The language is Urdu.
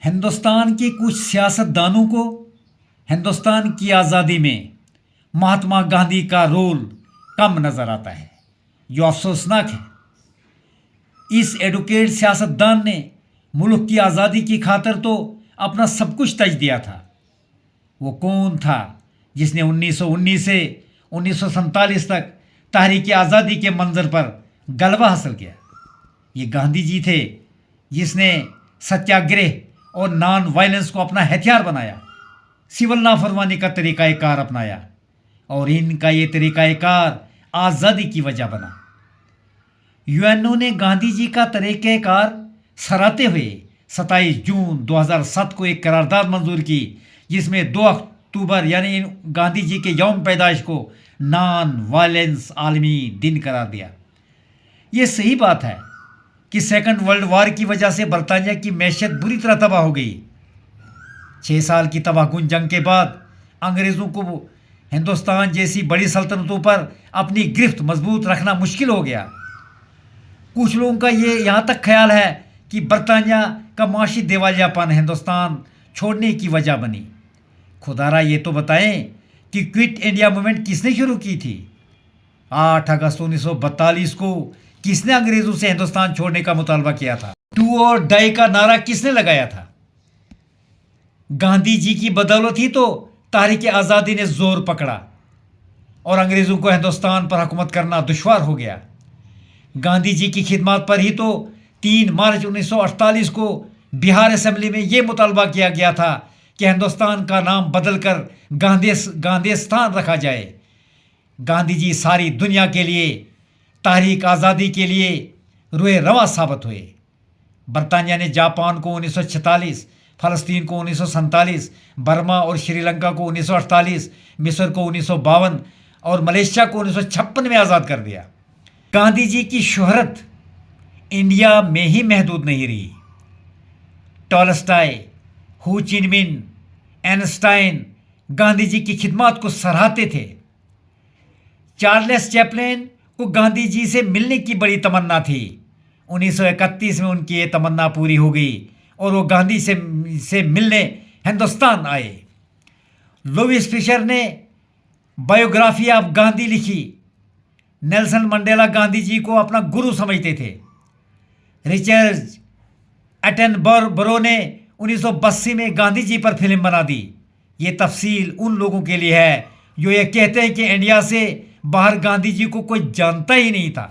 ہندوستان کے کچھ سیاستدانوں کو ہندوستان کی آزادی میں مہاتما گاندھی کا رول کم نظر آتا ہے، جو افسوسناک ہے۔ اس ایڈوکیٹ سیاستدان نے ملک کی آزادی کی خاطر تو اپنا سب کچھ تج دیا تھا۔ وہ کون تھا جس نے 1919 سے 1947 تک تحریک آزادی کے منظر پر غلبہ حاصل کیا؟ یہ گاندھی جی تھے جس نے ستیہ گرہ اور نان وائلنس کو اپنا ہتھیار بنایا، سول نافرمانی کا طریقہ کار اپنایا، اور ان کا یہ طریقہ کار آزادی کی وجہ بنا۔ یو این او نے گاندھی جی کا طریقہ کار سراہتے ہوئے 27 جون 2007 کو ایک قرارداد منظور کی، جس میں 2 اکتوبر یعنی گاندھی جی کے یوم پیدائش کو نان وائلنس عالمی دن قرار دیا۔ یہ صحیح بات ہے کہ سیکنڈ ورلڈ وار کی وجہ سے برطانیہ کی معیشت بری طرح تباہ ہو گئی۔ 6 سال کی تباہ کن جنگ کے بعد انگریزوں کو ہندوستان جیسی بڑی سلطنتوں پر اپنی گرفت مضبوط رکھنا مشکل ہو گیا۔ کچھ لوگوں کا یہ یہاں تک خیال ہے کہ برطانیہ کا معاشی دیوالیہ پن ہندوستان چھوڑنے کی وجہ بنی۔ خدارا یہ تو بتائیں کہ کوئٹ انڈیا موومنٹ کس نے شروع کی تھی؟ 8 اگست 1942 کو کس نے انگریزوں سے ہندوستان چھوڑنے کا مطالبہ کیا تھا؟ ڈو اور ڈائی کا نعرہ کس نے لگایا تھا؟ گاندھی جی کی بدولت ہی تو تحریک آزادی نے زور پکڑا اور انگریزوں کو ہندوستان پر حکومت کرنا دشوار ہو گیا۔ گاندھی جی کی خدمات پر ہی تو 3 مارچ 1948 کو بہار اسمبلی میں یہ مطالبہ کیا گیا تھا کہ ہندوستان کا نام بدل کر گاندھیستان رکھا جائے۔ گاندھی جی ساری دنیا کے لیے تحریک آزادی کے لیے روئے رواں ثابت ہوئے۔ برطانیہ نے جاپان کو 1946، فلسطین کو 1947، برما اور شری لنکا کو 1948، مصر کو 1952 اور ملیشیا کو 1956 میں آزاد کر دیا۔ گاندھی جی کی شہرت انڈیا میں ہی محدود نہیں رہی۔ ٹالسٹائے، ہو چی من، اینسٹائن گاندھی جی کی خدمات کو سراہتے تھے۔ چارلس چیپلین کو گاندھی جی سے ملنے کی بڑی تمنا تھی۔ 1931 میں ان کی یہ تمنا پوری ہو گئی اور وہ گاندھی سے ملنے ہندوستان آئے۔ لوئس فشر نے بایوگرافی آف گاندھی لکھی۔ نیلسن منڈیلا گاندھی جی کو اپنا گرو سمجھتے تھے۔ رچرڈ ایٹنبرو نے 1982 میں گاندھی جی پر فلم بنا دی۔ یہ تفصیل ان لوگوں کے لیے ہے جو یہ کہتے ہیں کہ انڈیا سے باہر گاندھی جی کو کوئی جانتا ہی نہیں تھا۔